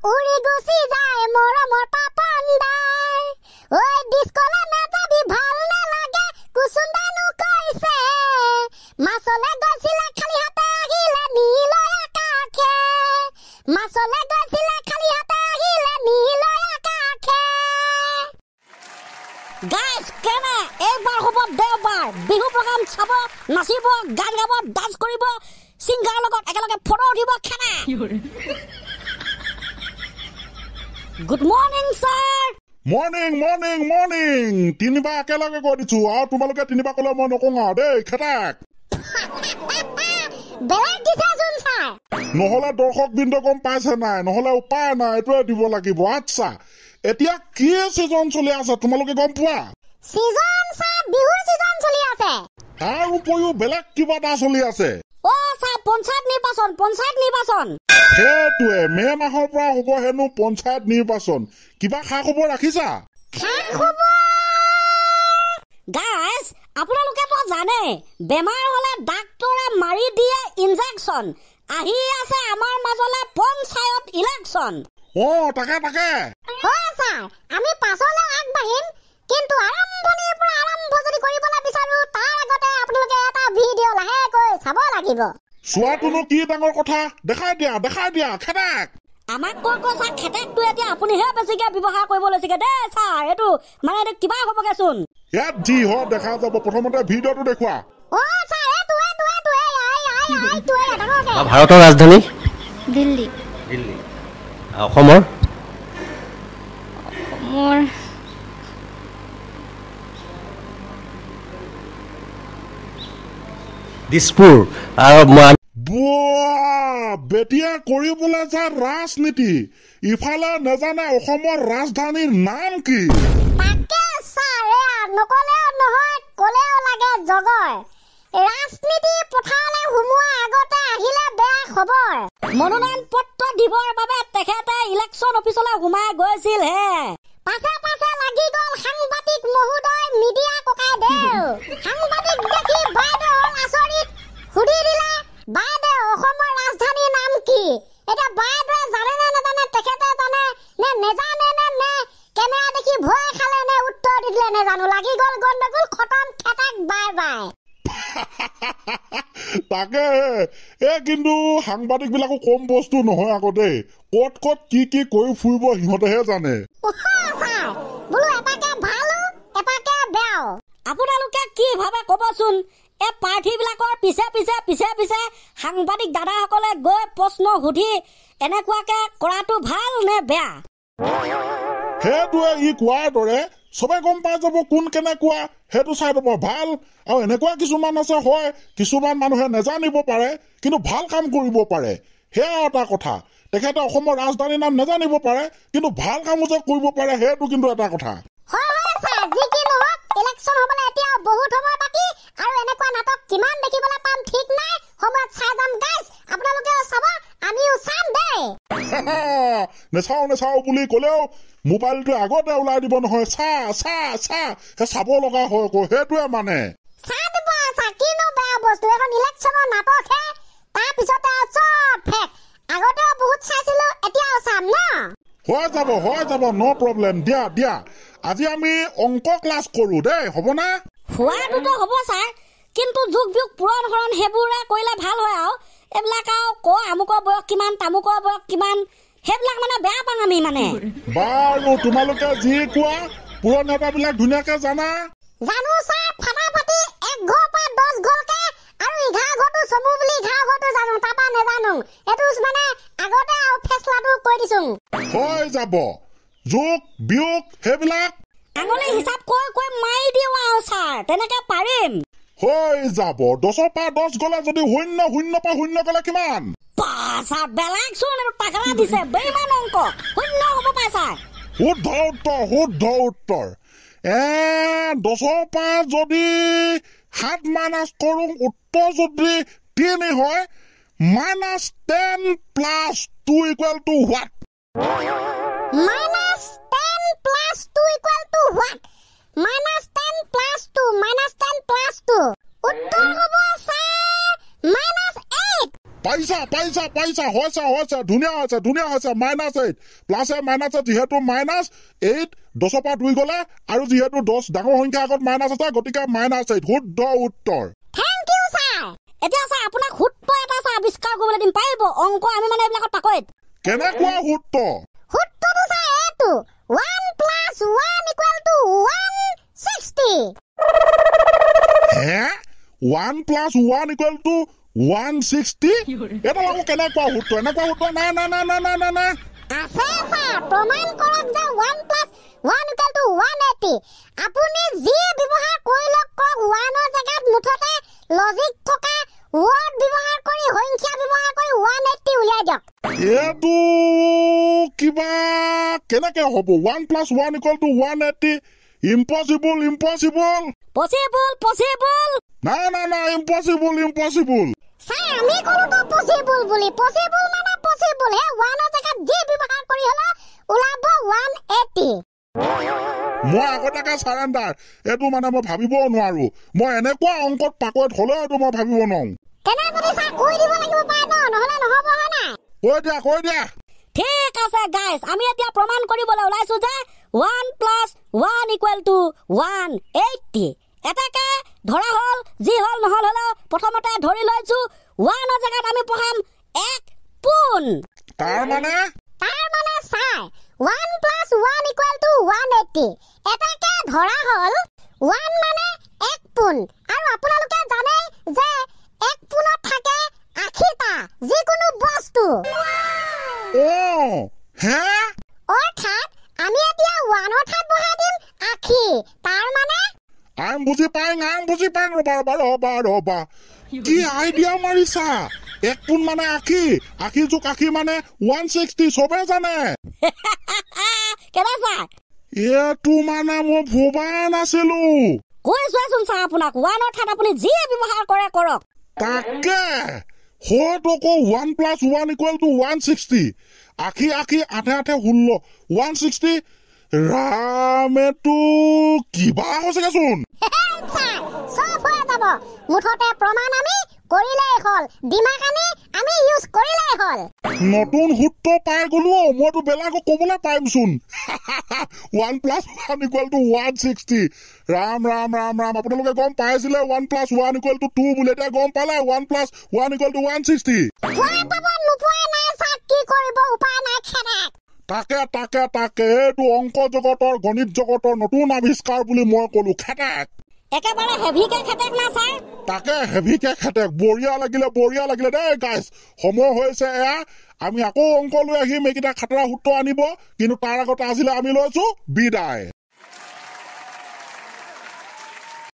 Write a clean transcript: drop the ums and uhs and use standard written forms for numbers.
উৰি গুচি যায় মৰমৰ পাপনদাৰ ঐ ডিস্কলে নাযাবি ভাল নালাগে কুসুন্দানো কৈছে মাছলে গৈছিলে খালি হাতে আহিলে নীলয় আকাশে মাছলে গৈছিলে খালি হাতে আহিলে নীলয় আকাশে গাইস কেনে একবাৰ হ'ব দেওবাৰ বিহু প্ৰগ্ৰাম চাব নাচিব গান গাব ডান্স কৰিব সিংগাৰ লগত একেলগে ফটো উঠিব খানা good morning sir morning morning morning তিনিবা একেলগে কৈ দিছো আৰু তোমালোকে তিনিবা ক'লে মই নকওঁ আৰু দেই খেতাক বেলেগ দিছে যোন স্যাৰ নহ'লে দৰ্শক বিন্দু গম পাইছে নাই নহ'লে উপায় নাই এইটোৱে দিব লাগিব আচ্ছা এতিয়া কি চিজন চলি আছে তোমালোকে গম পোৱা সিজন স্যাৰ বিহুৰ সিজন চলি আছে তাৰ উপৰিও বেলেগ কিবা এটা চলি আছে ও স্যাৰ পঞ্চায়ত নিৰ্বাচন সেইটোৱে মে মাহৰ পৰা হ'ব হেনো পঞ্চায়ত নিৰ্বাচন কিবা খা খবৰ ৰাখিছা গাইজ আপোনালোকে তো জানে বেমাৰ হলে ডাক্তৰে মাৰি দিয়ে ইনজেকচন আহি আছে আমাৰ মাজলে পঞ্চায়ত ইলেকচন তাকে হয় স্যাৰ আমি পাছলে আগবাঢ়িম কিন্তু আৰম্ভণিৰ পৰা আৰম্ভ যদি কৰিবলৈ বিচাৰো তাৰ আগতে আপোনালোকে এটা ভিডিঅ' লাহেকৈ চাব লাগিব চোৱাটোনো কি ডাঙৰ কথা দেখাই দিয়া খেতাক আমাক কৈছা খেতাকটো এতিয়া আপুনিহে বেছিকে ব্যৱহাৰ কৰিব লৈছেগে দেই ছাৰ এইটো মানে এইটো কিবা হ'বগে চোন ইয়াত যি হয় দেখা যাব প্ৰথমতে ভিডিঅ'টো দেখুৱা ছাৰ এইটো ভাৰতৰ ৰাজধানী দিল্লী অসমৰ দিছপুৰ আৰু বেটিয়া কৰিবলৈ যায় ৰাজনীতি ইফালে নেজানে অসমৰ ৰাজধানীৰ নাম কি তাকে ছাৰ নকলেও নহয় কলেও লাগে জগৰ ৰাজনীতি পথাৰলৈ সোমোৱাৰ আগতে আহিলে বেয়া খবৰ মনোনয়ন পত্ৰ দিবৰ বাবে তেখেতে ইলেকশ্যন অফিচলৈ সোমাই গৈছিল হে পাছে লাগি গ'ল সাংবাদিক মহোদয় মিডিয়া ককাই দেউ সাংবাদিক দেখি বাইদেউ আচৰিত সুধি দিলে বাইদেউ অসমৰ ৰাজধানীৰ নাম কি এটা বাইদেৱে জানে নে নাজানে তেখেতে জানে নে নেজানে নে কেমেৰা দেখি ভয় খালে নে উত্তৰ দি দিলে নেজানো লাগি গ'ল গণ্ডগোল খতম খেতাক বাই তাকে কিন্তু সাংবাদিক বিলাকো কম বস্তু নহয় আকৌ দেই ক'ত কি কৰি ফুৰিব সিহঁতেহে জানে বোলো এপাকে ভালো এপাকে বেয়াও আপোনালোকে কি ভাবে কবচোন এই পাৰ্টি বিলাকৰ পিছে সাংবাদিক দাদাসকলে গৈ প্ৰশ্ন সুধি এনেকুৱাকে কৰাটো ভাল নে বেয়া সেইটোৱে ই কোৱাৰ দৰে সবে গম পাই যাব কোন কেনেকুৱা সেইটো চাই দিব ভাল আৰু এনেকুৱা কিছুমান আছে হয় কিছুমান মানুহে নেজানিব পাৰে কিন্তু ভাল কাম কৰিব পাৰে সেয়া এটা কথা তেখেতে অসমৰ ৰাজধানীৰ নাম নেজানিব পাৰে কিন্তু ভাল কামো যে কৰিব পাৰে সেইটো কিন্তু এটা কথা ইলেকশ্যন হ'বলৈ এতিয়া বহুত সময় বাকী আৰু এনেকুৱা নাটক কিমান দেখিবলৈ পাম ঠিক নাই সময়ত চাই যাম গাইজ আপোনালোকেও চাব আমিও চাম দেই নেচাও বুলি ক'লেও মোবাইলটো আগতে ওলাই দিব নহয় চাব লগা হয় আকৌ সেইটোৱে মানে কিনো বেয়া বস্তু এখন ইলেকশ্যনৰ নাটকহে তাৰপিছতে চব ফেক আগতেও বহুত চাইছিলো এতিয়াও চাম ন হৈ যাব নো প্ৰব্লেম দিয়া আজি আমি অংক ক্লাছ কৰো দেই হ'ব না হোৱাটোতো হ'ব ছাৰ কিন্তু যুগ পুৰণ হৰণ সেইবোৰে কৰিলে ভাল হয় আৰু এইবিলাক আৰু আমুকৰ বয়স কিমান তামুকৰ বয়স কিমান সেইবিলাক মানে বেয়া পাওঁ আমি মানে বাৰু তোমালোকে যি কোৱা পুৰণ নেতাবিলাক ধুনীয়াকে জানো ছাৰ ফাটাফাটি 1 ঘৰ পৰা 10 ঘৰকে আৰু 11 ঘৰটো চমু বুলি 11 ঘৰটো জানো তাৰপা নেজানো এইটো মানে আগতে আৰু ফেছলাটো কৈ দিছো হৈ যাব যোগ বিয়োগ সেইবিলাক আঙুলি হিচাপ কৈ মাৰি দিও আৰু ছাৰ তেনেকে পাৰিম হৈ যাব 10 পৰা 10 গলে যদি 0 পৰা 0 গলে কিমান পাছা বেলেগ চোন টাকা দিছে বেইমান অংক 0 হ'ব পাইছা শুদ্ধ উত্তৰ 10 পৰা যদি 7 মাইনাছ কৰোঁ উত্তৰ যদি 3 হয় -10 + 2 = what -10 + 2 = what -10 + 2 -10 + 2 উত্তৰ হ'ব স্যাৰ -8 পাইছা পাইছা হৈছে ধুনীয়া হৈছে -8 প্লাছে মাইনাছে যিহেতু -8 10 পৰা 2 গলে আৰু যিহেতু 10 ডাঙৰ সংখ্যা আগত মাইনাছ আছে গতিকে -8 শুদ্ধ উত্তৰ থ্যাংক ইউ স্যাৰ এতিয়া স্যাৰ আপোনাক শুদ্ধ এটা স্যাৰ আৱিষ্কাৰ কৰিবলৈ দিম পাৰিব অংক আমি মানে এইবিলাকত পাকৈত কেনেকুৱা শুদ্ধ শুদ্ধটো স্যার এইটো 1 + 1 = 160 হে 1 + 1 = 160 এটা লাগো কেনেকুৱা শুদ্ধ এনেকুৱা শুদ্ধ নাই আছে স্যাৰ প্ৰমাণ কৰক যে 1 + 1 = 180 আপুনি যি ব্যৱহাৰ কৰিলক কক 1 ৰ জাগাত মুঠতে লজিক থকা ৱৰ্ড ব্যৱহাৰ কৰি সংখ্যা ব্যৱহাৰ কৰি 180 উলিয়াই দিয়ক এইটো কিবা কেনেকে হ'ব 1 + 1 = 180 ইম্পসিবল পসিবল না ইম্পসিবল স্যার আমি কলটো পসিবল বুলি পসিবল মানে পসিবল হে 1 ৰ জাগাত যি ব্যৱহাৰ কৰি হলা ওলাব 180 মই আগটাকে সাৰেন্ডাৰ এইটো মানে মই ভাবিবও নোৱাৰো মই এনেকুৱা অংকত পাকৈত হলেও এইটো মই ভাবিব নোৱাৰো কেনে যদি স্যার কৈ দিব লাগিব পায় ন নহলে নহব হয় না কৈ দিয়া ঠিক আছে গাইস আমি এতিয়া প্ৰমাণ কৰিবলৈ ওলাইছো যে 1 + 1 = 180 এটাকে ধৰা হল যি হল নহল হলো প্ৰথমতে ধৰি লৈছো 1 ৰ জাগাত আমি পঢ়াম 1 পোন তাৰ মানে চাই 1 + 1 = 180 এটাকে ধৰা হল 1 মানে 1 পোন আৰু আপোনালোকে জানে যে 1 পোনত থাকে 80টা যিকোনো বস্তু হে অৰ্থাৎ আমি এতিয়া 1 ৰ ঠাইত বহাই দিম 80 তাৰ মানে আম বুজি পাই ৰবা কি আইডিয়া মাৰিছা 1 পোন মানে 80 যোগ 80 মানে 160 সবে জানে কেনে স্যার এইটো মানে মই ভবা নাছিলো কৈছোচোন স্যার আপোনাক 1 ৰ ঠাইত আপুনি যি ব্যৱহাৰ কৰে কৰক তাকে হয়তো 1 + 1 = 160 80 8 16 160 ৰামেটো কিবা হৈছেচোন সব হৈ যাব মুঠতে প্ৰমাণ আমি কৰিলেই হল দিমাগ আমি ইউজ কৰিলেই হল নতুন সূত্ৰ পাই গলো মইতো বেলেগক ক'বলৈ পাৰিমচোন 1 + 1 = 160 ৰাম আপোনালোকে গম পাইছিলে 1 + 1 = 2 বুলি এতিয়া গম পালে 1 + 1 = 160 কি কৰিব উপায় নাই খেৰেক তাকে এইটো অংক জগতৰ গণিত জগতৰ নতুন আৱিষ্কাৰ বুলি মই কলো খেটেক একেবাৰে হেভিকে খেটেক না স্যাৰ তাকে হেভিকে খেটেক বঢ়িয়া লাগিলে দেই গাইছ সময় হৈছে এয়া আমি আকৌ অংক লৈ আহিম এইকেইটা খাতৰা সূত্ৰ আনিব কিন্তু তাৰ আগতে আজিলে আমি লৈছো বিদায়